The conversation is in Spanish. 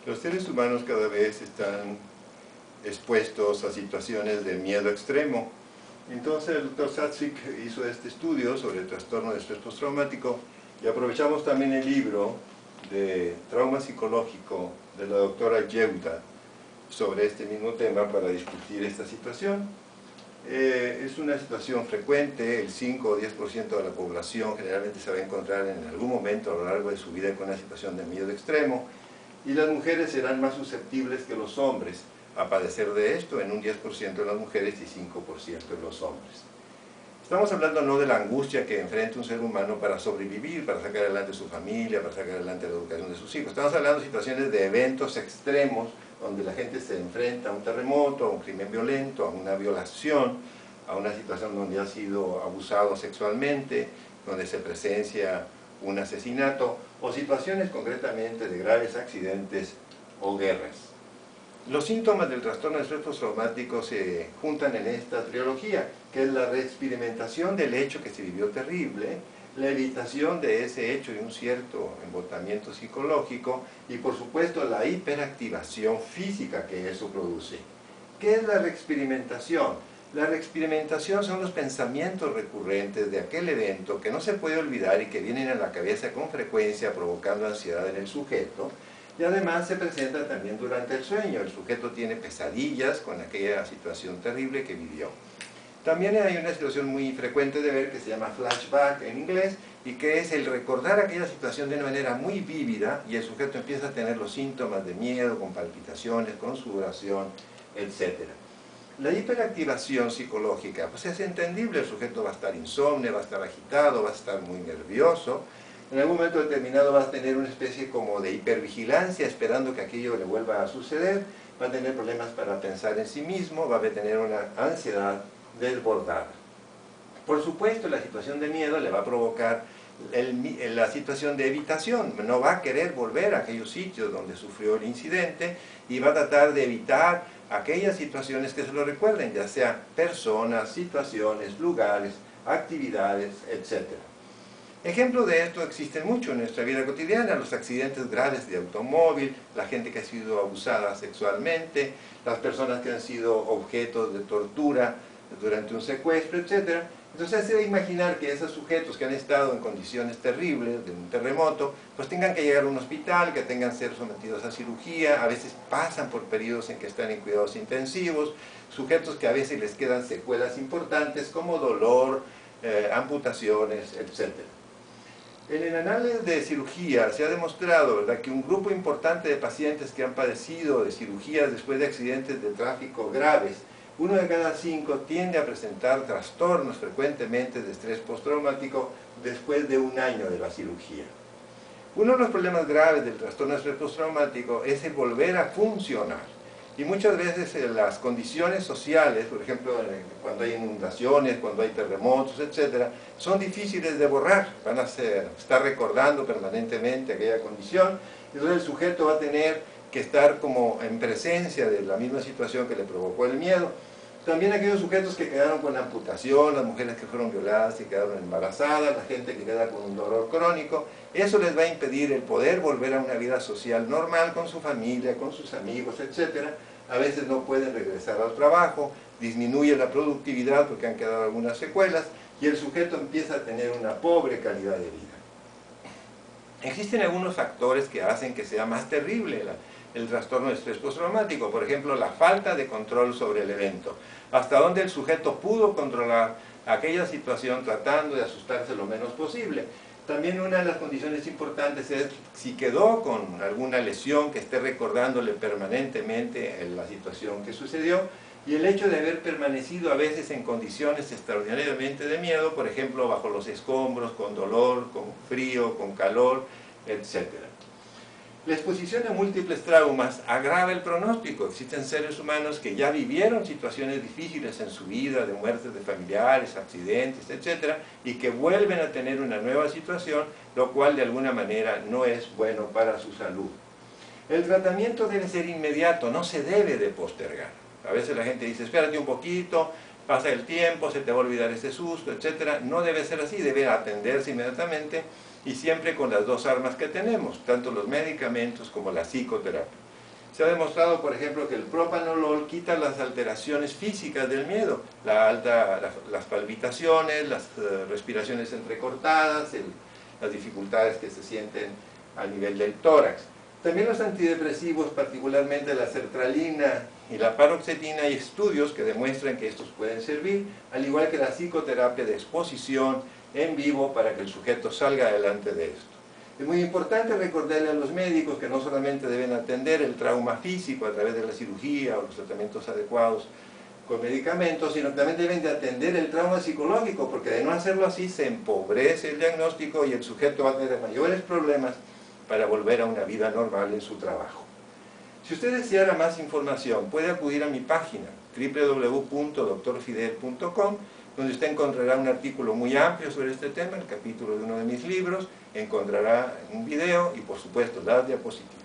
Los seres humanos cada vez están expuestos a situaciones de miedo extremo. Entonces el Dr. Satvik hizo este estudio sobre el trastorno de estrés postraumático y aprovechamos también el libro de trauma psicológico de la doctora Yehuda sobre este mismo tema para discutir esta situación. Es una situación frecuente, el 5 o 10% de la población generalmente se va a encontrar en algún momento a lo largo de su vida con una situación de miedo extremo, y las mujeres serán más susceptibles que los hombres a padecer de esto, en un 10% de las mujeres y 5% de los hombres. Estamos hablando no de la angustia que enfrenta un ser humano para sobrevivir, para sacar adelante su familia, para sacar adelante la educación de sus hijos. Estamos hablando de situaciones de eventos extremos, donde la gente se enfrenta a un terremoto, a un crimen violento, a una violación, a una situación donde ha sido abusado sexualmente, donde se presencia un asesinato, o situaciones concretamente de graves accidentes o guerras. Los síntomas del trastorno de estrés postraumático se juntan en esta trilogía, que es la reexperimentación del hecho que se vivió terrible, la evitación de ese hecho y un cierto embotamiento psicológico, y por supuesto la hiperactivación física que eso produce. ¿Qué es la reexperimentación? La reexperimentación son los pensamientos recurrentes de aquel evento que no se puede olvidar y que vienen a la cabeza con frecuencia provocando ansiedad en el sujeto, y además se presenta también durante el sueño. El sujeto tiene pesadillas con aquella situación terrible que vivió. También hay una situación muy frecuente de ver que se llama flashback en inglés, y que es el recordar aquella situación de una manera muy vívida, y el sujeto empieza a tener los síntomas de miedo, con palpitaciones, con sudoración, etc. La hiperactivación psicológica, pues es entendible, el sujeto va a estar insomne, va a estar agitado, va a estar muy nervioso, en algún momento determinado va a tener una especie como de hipervigilancia, esperando que aquello le vuelva a suceder, va a tener problemas para pensar en sí mismo, va a tener una ansiedad desbordada. Por supuesto, la situación de miedo le va a provocar la situación de evitación, no va a querer volver a aquellos sitios donde sufrió el incidente, y va a tratar de evitar aquellas situaciones que se lo recuerden, ya sea personas, situaciones, lugares, actividades, etc. Ejemplos de esto existen mucho en nuestra vida cotidiana: los accidentes graves de automóvil, la gente que ha sido abusada sexualmente, las personas que han sido objetos de tortura durante un secuestro, etc. Entonces se debe imaginar que esos sujetos que han estado en condiciones terribles, de un terremoto, pues tengan que llegar a un hospital, que tengan que ser sometidos a cirugía, a veces pasan por periodos en que están en cuidados intensivos, sujetos que a veces les quedan secuelas importantes como dolor, amputaciones, etc. En el análisis de cirugía se ha demostrado, ¿verdad?, que un grupo importante de pacientes que han padecido de cirugías después de accidentes de tráfico graves, 1 de cada 5 tiende a presentar trastornos frecuentemente de estrés postraumático después de un año de la cirugía. Uno de los problemas graves del trastorno de estrés postraumático es el volver a funcionar. Y muchas veces las condiciones sociales, por ejemplo, cuando hay inundaciones, cuando hay terremotos, etc., son difíciles de borrar. Van a estar recordando permanentemente aquella condición, y entonces el sujeto va a tener que estar como en presencia de la misma situación que le provocó el miedo. También aquellos sujetos que quedaron con amputación, las mujeres que fueron violadas y quedaron embarazadas, la gente que queda con un dolor crónico, eso les va a impedir el poder volver a una vida social normal con su familia, con sus amigos, etc. A veces no pueden regresar al trabajo, disminuye la productividad porque han quedado algunas secuelas, y el sujeto empieza a tener una pobre calidad de vida. Existen algunos factores que hacen que sea más terrible el trastorno de estrés postraumático. Por ejemplo, la falta de control sobre el evento. Hasta dónde el sujeto pudo controlar aquella situación tratando de asustarse lo menos posible. También una de las condiciones importantes es si quedó con alguna lesión que esté recordándole permanentemente la situación que sucedió, y el hecho de haber permanecido a veces en condiciones extraordinariamente de miedo, por ejemplo, bajo los escombros, con dolor, con frío, con calor, etc. La exposición a múltiples traumas agrava el pronóstico. Existen seres humanos que ya vivieron situaciones difíciles en su vida, de muertes de familiares, accidentes, etc., y que vuelven a tener una nueva situación, lo cual de alguna manera no es bueno para su salud. El tratamiento debe ser inmediato, no se debe de postergar. A veces la gente dice, espérate un poquito, pasa el tiempo, se te va a olvidar ese susto, etc. No debe ser así, debe atenderse inmediatamente, y siempre con las dos armas que tenemos, tanto los medicamentos como la psicoterapia. Se ha demostrado, por ejemplo, que el propanolol quita las alteraciones físicas del miedo, las palpitaciones, las respiraciones entrecortadas, las dificultades que se sienten a nivel del tórax. También los antidepresivos, particularmente la sertralina y la paroxetina, hay estudios que demuestran que estos pueden servir, al igual que la psicoterapia de exposición en vivo para que el sujeto salga adelante de esto. Es muy importante recordarle a los médicos que no solamente deben atender el trauma físico a través de la cirugía o los tratamientos adecuados con medicamentos, sino que también deben de atender el trauma psicológico, porque de no hacerlo así se empobrece el diagnóstico y el sujeto va a tener mayores problemas para volver a una vida normal en su trabajo. Si usted deseara más información, puede acudir a mi página www.drfidel.com, donde usted encontrará un artículo muy amplio sobre este tema, el capítulo de uno de mis libros, encontrará un video y por supuesto las diapositivas.